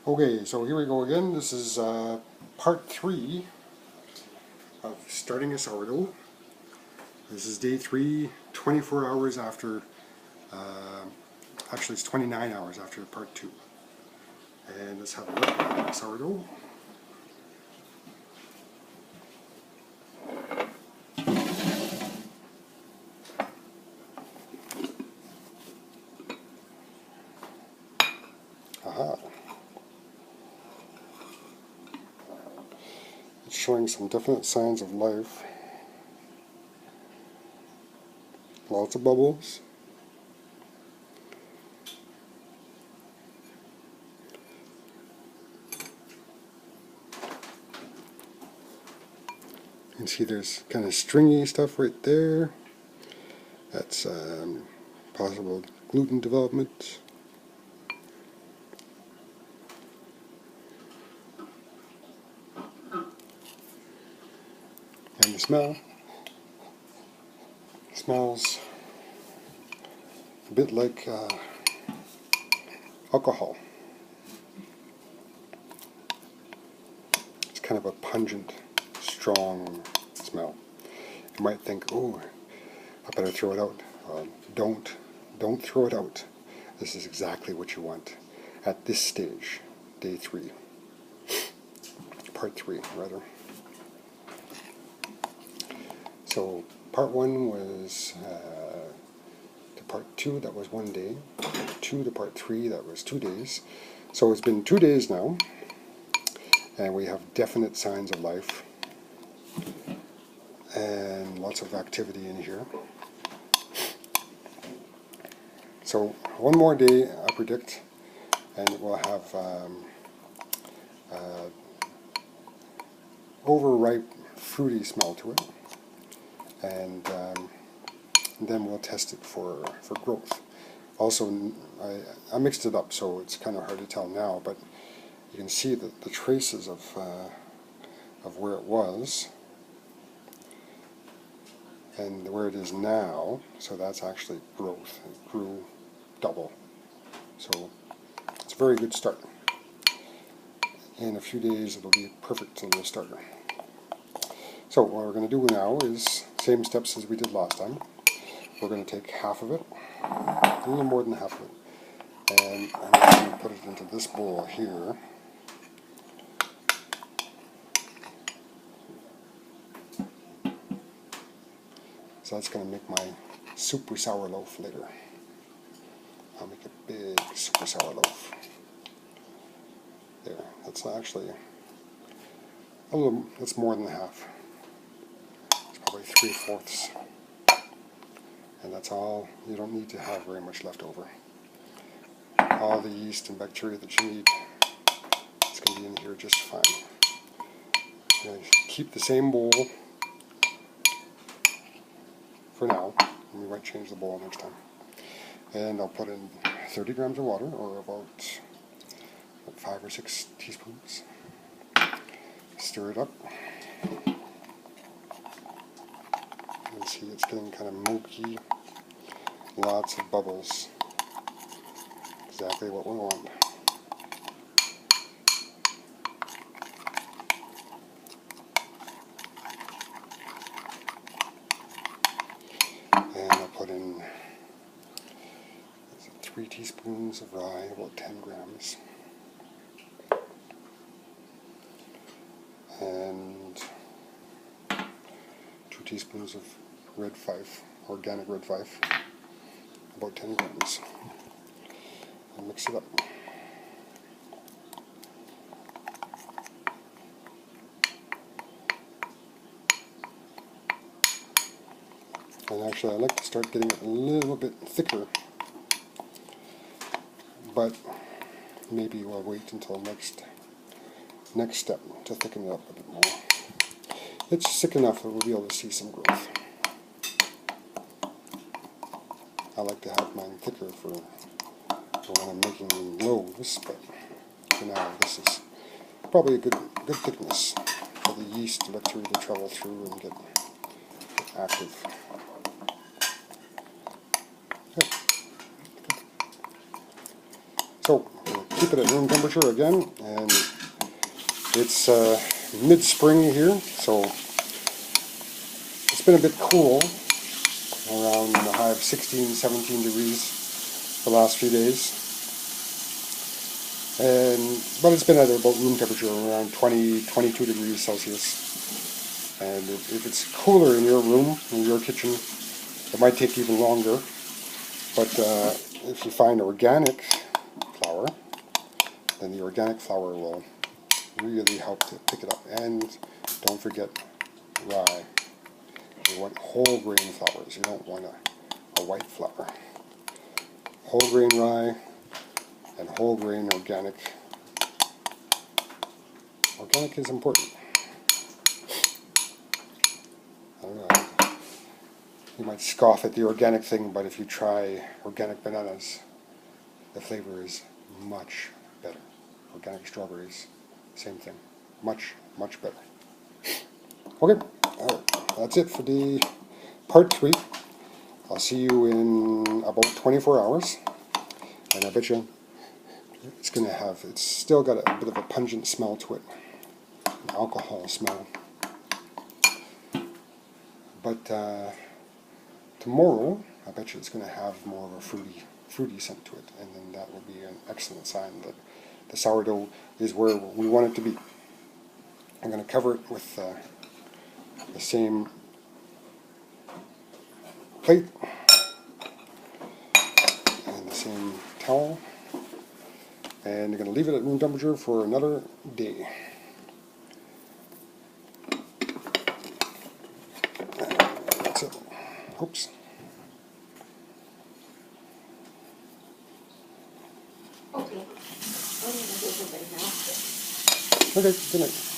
Okay, so here we go again. This is part 3 of starting a sourdough. This is day 3, 24 hours after, actually it's 29 hours after part 2. And let's have a look at the sourdough. Aha. It's showing some definite signs of life. Lots of bubbles. You can see there's kind of stringy stuff right there. That's possible gluten development. And the smell. It smells a bit like alcohol. It's kind of a pungent, strong smell. You might think, oh, I better throw it out. Don't throw it out. This is exactly what you want at this stage, day 3. Part 3, rather. So part 1 was to part 2, that was 1 day. Part 2 to part 3, that was 2 days. So it's been 2 days now, and we have definite signs of life and lots of activity in here. So 1 more day, I predict, and it will have overripe, fruity smell to it, and then we'll test it for growth. Also, I mixed it up, so it's kind of hard to tell now, but you can see the traces of where it was and where it is now. So that's actually growth. It grew double. So it's a very good start. In a few days it'll be perfect little starter. So what we're going to do now is same steps as we did last time. We're going to take half of it, a little more than half of it, and I'm going to put it into this bowl here. So that's going to make my super sour loaf later. I'll make a big super sour loaf. There, that's actually a little, that's more than half. It's probably 3/4. And that's all. You don't need to have very much left over. All the yeast and bacteria that you need, it's going to be in here just fine. I'm going to keep the same bowl for now, and we might change the bowl next time. And I'll put in 30 grams of water, or about 5 or 6 teaspoons. Stir it up. You can see it's getting kind of milky. Lots of bubbles. Exactly what we want. And I'll put in 3 teaspoons of rye, about 10 grams. And 2 teaspoons of red fife, organic red fife, about 10 grams. And mix it up. And actually I like to start getting it a little bit thicker, but maybe we'll wait until next step to thicken it up a bit more. It's thick enough that we'll be able to see some growth. I like to have mine thicker for when I'm making loaves, but for now this is probably a good thickness for the yeast and bacteria to travel through and get active. Good. So we'll keep it at room temperature again, and it's mid-spring here, so it's been a bit cool, around a high of 16, 17 degrees the last few days. But it's been at about room temperature, around 20, 22 degrees Celsius. And if it's cooler in your room, in your kitchen, it might take even longer. But if you find organic flour, then the organic flour will really help to pick it up. And don't forget rye. You want whole grain flours. You don't want a white flour. Whole grain rye and whole grain organic. Organic is important. I don't know. You might scoff at the organic thing, but if you try organic bananas, the flavor is much better. Organic strawberries, same thing. Much, much better. Okay, that's it for the part 3. I'll see you in about 24 hours. And I bet you it's still got a bit of a pungent smell to it. An alcohol smell. But tomorrow, I bet you it's going to have more of a fruity scent to it, and then that will be an excellent sign that the sourdough is where we want it to be. I'm going to cover it with the same plate and the same towel, and you're going to leave it at room temperature for another day. That's it. Oops. Okay. Okay, good night.